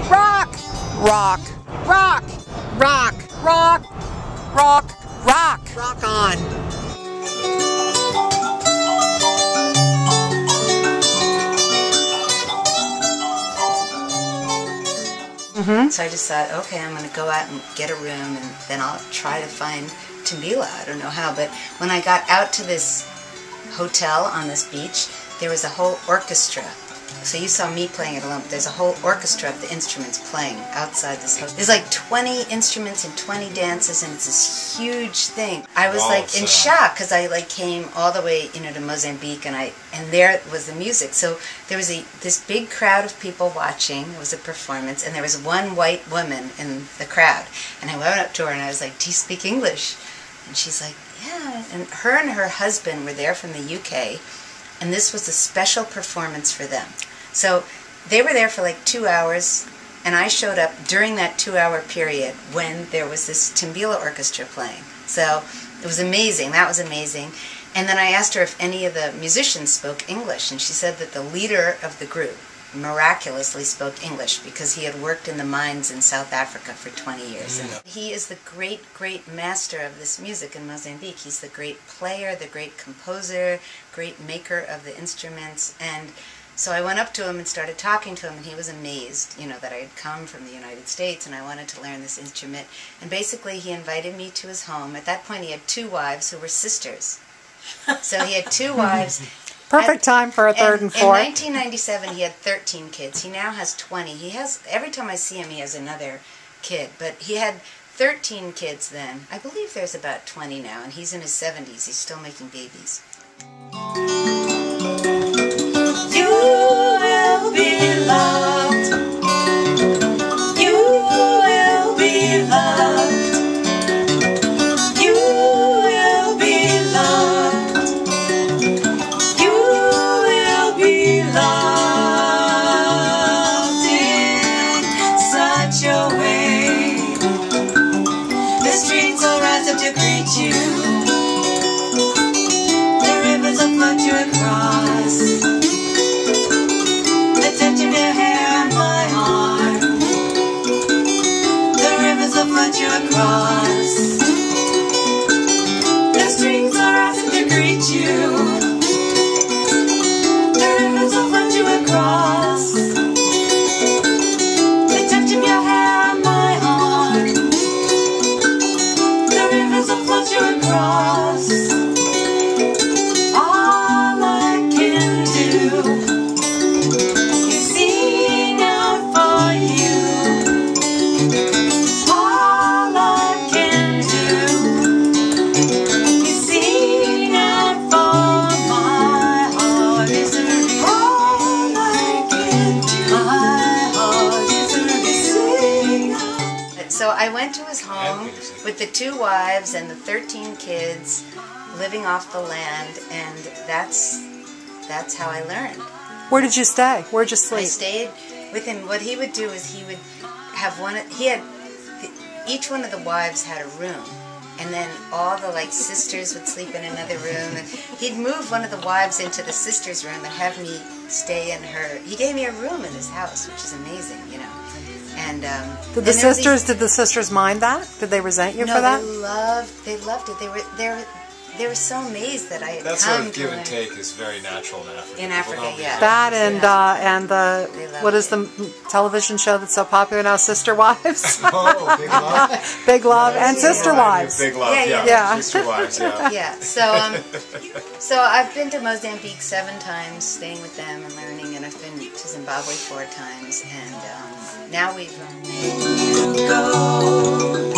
Rock! Rock! Rock! Rock! Rock! Rock! Rock! Rock! Rock on! So I just thought, okay, I'm going to go out and get a room, and then I'll try to find Timbila. I don't know how, but when I got out to this hotel on this beach, there was a whole orchestra. So you saw me playing it alone, but there's a whole orchestra of the instruments playing outside this hotel. There's like 20 instruments and 20 dances, and it's this huge thing. I was like in shock, because I like came all the way, you know, to Mozambique, and there was the music. So there was this big crowd of people watching. It was a performance, and there was one white woman in the crowd. And I went up to her and I was like, "Do you speak English?" And she's like, "Yeah." And her husband were there from the UK, and this was a special performance for them. So they were there for like 2 hours, and I showed up during that 2-hour period when there was this Timbila orchestra playing. So it was amazing. That was amazing. And then I asked her if any of the musicians spoke English, and she said that the leader of the group miraculously spoke English because he had worked in the mines in South Africa for 20 years. And he is the great, great master of this music in Mozambique. He's the great player, the great composer, great maker of the instruments. And so I went up to him and started talking to him, and he was amazed, you know, that I had come from the United States and I wanted to learn this instrument. And basically he invited me to his home. At that point he had 2 wives who were sisters. So he had 2 wives. Perfect time for a third and fourth. In 1997 he had 13 kids. He now has 20. He has, every time I see him he has another kid. But he had 13 kids then. I believe there's about 20 now, and he's in his 70s. He's still making babies. You will be loved. You will be loved. You will be loved. You will be loved in such a way. The streets will rise up to greet you. The rivers will float you across. The touch of your hair on my arm. The rivers will float you across. The streets will rise up to greet you. The rivers will float you across. The touch of your hair on my arm. The rivers will float you across. All I can do is sing out for you. All I can do is sing out for my heart is a all I can do. My heart is a sing out. So I went to his home with the 2 wives and the 13 kids, living off the land, and that's how I learned. Where did you stay? Where'd you sleep? I stayed with him. What he would do is he would have each one of the wives had a room, and then all the like sisters would sleep in another room, and he'd move one of the wives into the sister's room and have me stay in her. He gave me a room in his house, which is amazing, you know. And did the sisters mind that? Did they resent you for that? No, they loved it. They were so amazed that I had that come sort of give and to take is very natural in Africa. In Africa, yeah. That and the what is the television show that's so popular now? Sister Wives. Oh, Big Love. Big Love and Sister Wives. Big Love, yeah. Sister Wives, yeah. Yeah. So I've been to Mozambique 7 times, staying with them and learning, and I've been to Zimbabwe 4 times, and now we've go.